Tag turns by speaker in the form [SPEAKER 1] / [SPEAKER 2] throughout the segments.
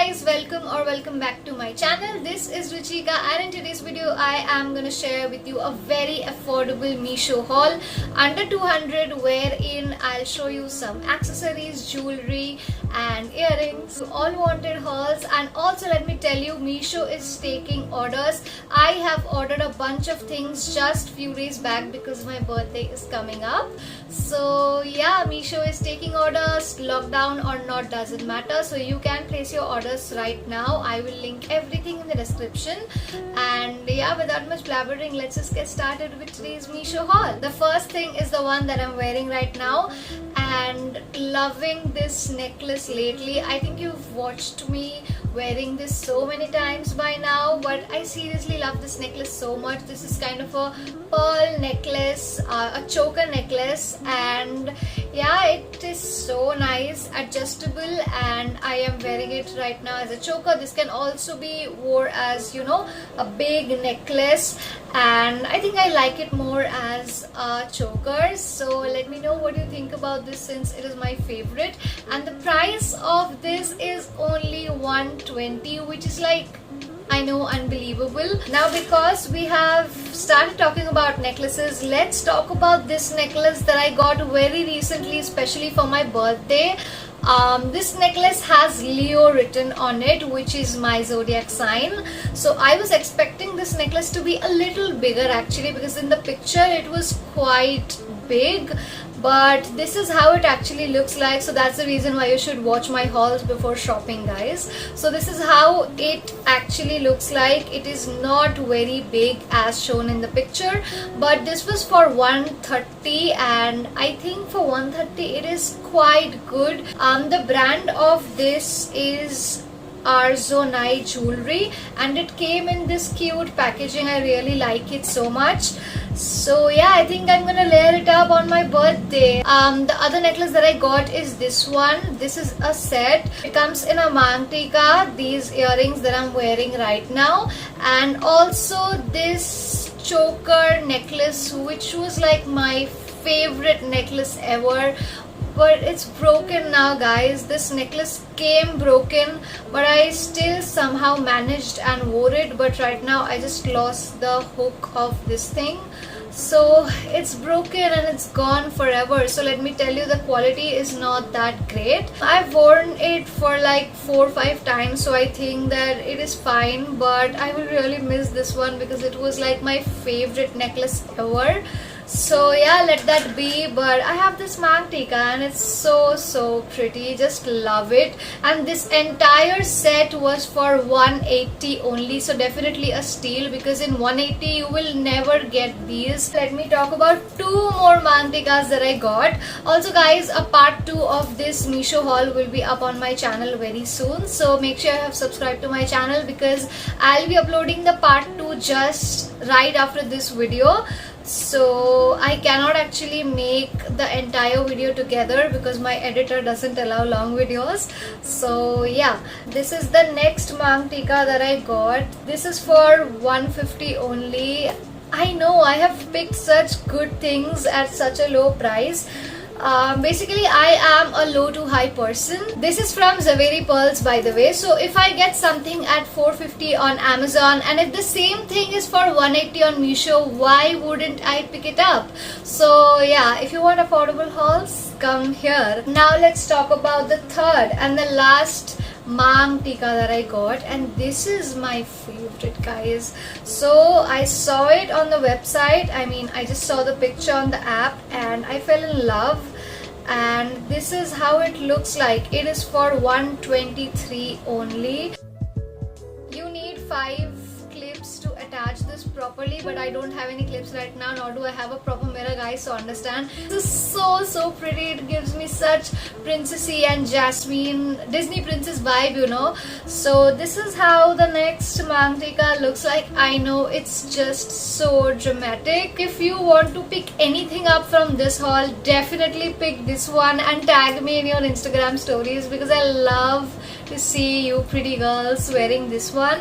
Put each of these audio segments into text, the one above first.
[SPEAKER 1] guys, welcome back to my channel. This is Ruchika, and in today's video I am gonna share with you a very affordable Meesho haul under 200, wherein I'll show you some accessories, jewelry and earrings. You all wanted hauls, and also let me tell you, Meesho is taking orders. I have ordered a bunch of things just few days back because my birthday is coming up. So yeah, Meesho is taking orders, lockdown or not, doesn't matter. So you can place your orders right now. I will link everything in the description. And yeah, without much blabbering, let's just get started with today's Meesho haul. The first thing is the one that I'm wearing right now, and loving this necklace lately. I think you've watched me wearing this so many times by now, but I seriously love this necklace so much. This is kind of a pearl necklace, a choker necklace, and yeah, it is so nice, adjustable, and I am wearing it right now as a choker. This can also be worn as, you know, a big necklace, and I think I like it more as a choker. So let me know what you think about this, since it is my favorite. And the price of this is only 120, which is like, I know, unbelievable. Now, because we have started talking about necklaces, let's talk about this necklace that I got very recently, especially for my birthday. This necklace has Leo written on it, which is my zodiac sign. So I was expecting this necklace to be a little bigger actually, because in the picture it was quite big, but this is how it actually looks like. So that's the reason why you should watch my hauls before shopping, guys. So this is how it actually looks like. It is not very big as shown in the picture, but this was for 130, and I think for 130 it is quite good. The brand of this is Arzonai Jewelry, and it came in this cute packaging. I really like it so much. So yeah, I think I'm gonna layer it up on my birthday. The other necklace that I got is this one. This is a set. It comes in a mangtika, these earrings that I'm wearing right now, and also this choker necklace, which was like my favorite necklace ever. But it's broken now, guys. This necklace came broken, but I still somehow managed and wore it. But right now I just lost the hook of this thing, so it's broken and it's gone forever. So let me tell you, the quality is not that great. I've worn it for like 4 or 5 times, so I think that it is fine, but I will really miss this one because it was like my favorite necklace ever. So yeah, let that be. But I have this mangtika and it's so pretty, just love it. And this entire set was for 180 only, so definitely a steal, because in 180 you will never get these. Let me talk about 2 more mangtikas that I got. Also guys, a part 2 of this Meesho haul will be up on my channel very soon, so make sure you have subscribed to my channel, because I'll be uploading the part 2 just right after this video. So I cannot actually make the entire video together because my editor doesn't allow long videos. So yeah, this is the next mangtika that I got. This is for 150 only. I know I have picked such good things at such a low price. Basically I am a low to high person. This is from Zaveri Pearls, by the way. So if I get something at 450 on Amazon, and if the same thing is for 180 on Meesho, why wouldn't I pick it up? So yeah, if you want affordable hauls, come here. Now let's talk about the third and the last mangtika that I got, and this is my favorite, guys. So I saw it on the website. I mean, I just saw the picture on the app and I fell in love, and this is how it looks like. It is for 123 only. You need 5 clips to attach this properly, but I don't have any clips right now, nor do I have a proper mirror, guys, so understand. This is so pretty. It gives me such princessy and Jasmine Disney princess vibe, you know. So this is how the next mangtika looks like. I know it's just so dramatic. If you want to pick anything up from this haul, definitely pick this one and tag me in your Instagram stories, because I love to see you pretty girls wearing this one.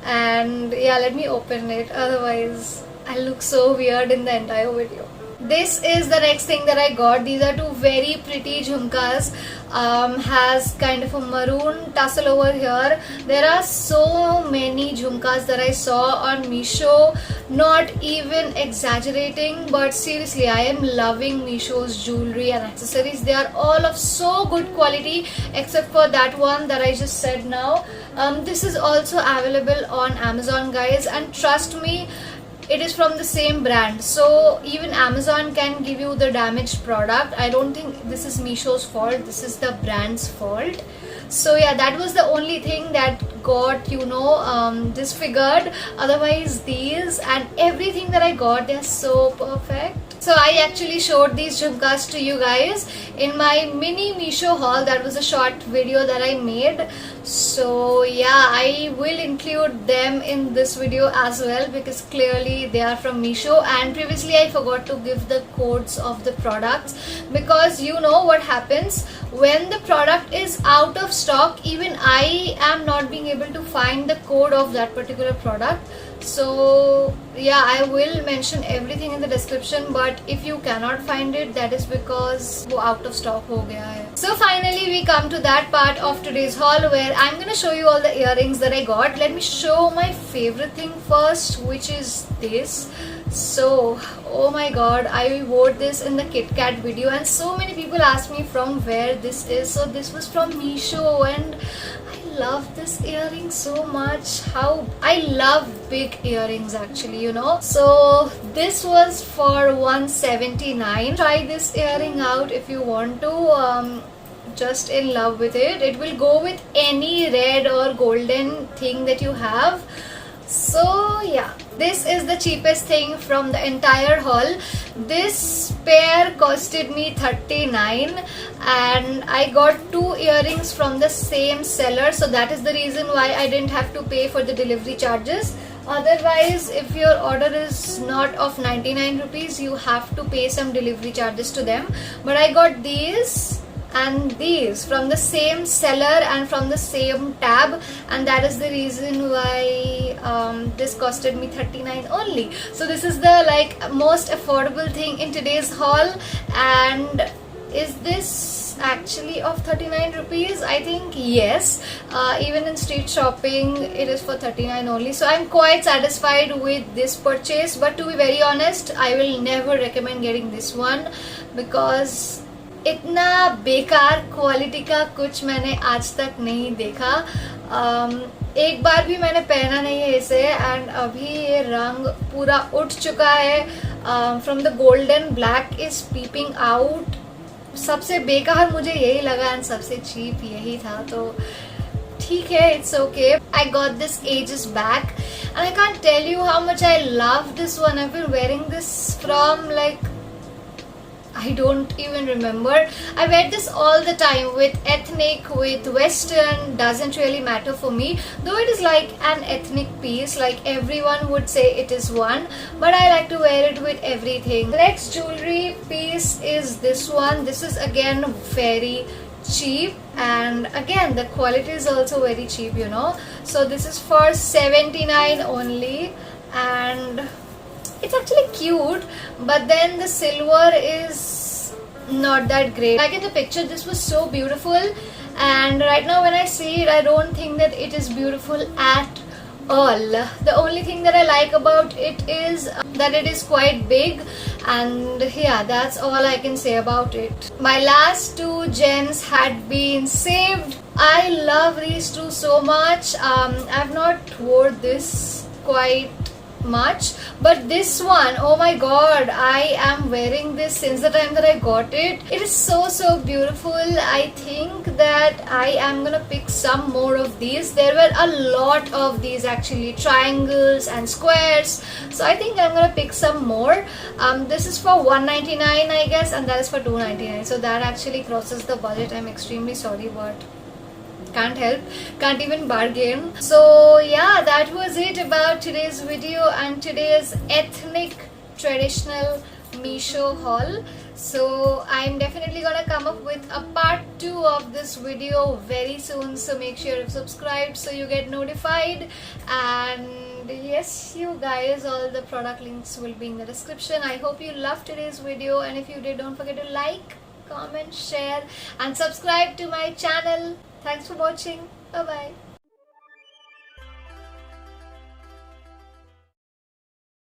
[SPEAKER 1] And yeah, let me open it, otherwise I look so weird in the entire video. This is the next thing that I got. These are 2 very pretty jhumkas. has kind of a maroon tassel over here. There are so many jhumkas that I saw on Meesho, not even exaggerating, but seriously I am loving Meesho's jewelry and accessories. They are all of so good quality except for that one that I just said now. This is also available on Amazon, guys, and trust me, it is from the same brand, so even Amazon can give you the damaged product. I don't think this is Meesho's fault, this is the brand's fault. So yeah, that was the only thing that got, you know, disfigured. Otherwise these and everything that I got, they're so perfect. So I actually showed these jhumkas to you guys in my mini Meesho haul. That was a short video that I made. So yeah, I will include them in this video as well because clearly they are from Meesho, and previously I forgot to give the codes of the products because you know what happens when the product is out of stock. Even I am not being able to find the code of that particular product. So yeah, I will mention everything in the description, but if you cannot find it, that is because वो out of stock हो गया है. So finally we come to that part of today's haul where I'm gonna show you all the earrings that I got. Let me show my favorite thing first, which is this. So oh my god, I wore this in the Kit Kat video and so many people asked me from where this is. So this was from Meesho and I love this earring so much. How I love big earrings actually, you know. So this was for 179. Try this earring out if you want to. Just in love with it. It will go with any red or golden thing that you have. So yeah, this is the cheapest thing from the entire haul. This pair costed me 39 and I got 2 earrings from the same seller, so that is the reason why I didn't have to pay for the delivery charges. Otherwise, if your order is not of 99 rupees, you have to pay some delivery charges to them. But I got these and these from the same seller and from the same tab, and that is the reason why this costed me 39 only. So this is the like most affordable thing in today's haul. And is this actually of 39 rupees? I think yes. Even in street shopping it is for 39 only, so I'm quite satisfied with this purchase. But to be very honest, I will never recommend getting this one because इतना बेकार quality का कुछ मैंने आज तक नहीं देखा. एक बार भी मैंने पहना नहीं है इसे एंड अभी ये रंग पूरा उठ चुका है. From the golden black is peeping out. सबसे बेकार मुझे यही लगा एंड सबसे चीप यही था, तो ठीक है, it's okay. I got this ages back and I can't tell you how much I love this one. I've been wearing this from like I don't even remember. I wear this all the time with ethnic, with western, doesn't really matter for me. Though it is like an ethnic piece, like everyone would say it is one, but I like to wear it with everything. The next jewelry piece is this one. This is again very cheap and again the quality is also very cheap, you know. So this is for 79 only and it's actually cute, but then the silver is not that great. Like in the picture this was so beautiful, and right now when I see it I don't think that it is beautiful at all. The only thing that I like about it is that it is quite big, and yeah, that's all I can say about it. My last 2 gems had been saved. I love these 2 so much. I've not wore this quite much, but this one, oh my god, I am wearing this since the time that I got it. It is so beautiful. I think that I am gonna pick some more of these. There were a lot of these actually, triangles and squares, so I think I'm gonna pick some more. This is for 199 I guess, and that is for 299, so that actually crosses the budget. I'm extremely sorry, but can't help, can't even bargain. So yeah, that was it about today's video and today's ethnic traditional Meesho haul. So I'm definitely gonna come up with a part 2 of this video very soon, so make sure to subscribe so you get notified. And yes, you guys, all the product links will be in the description. I hope you loved today's video, and if you did, don't forget to like, comment, share and subscribe to my channel. Thanks for watching. Bye bye.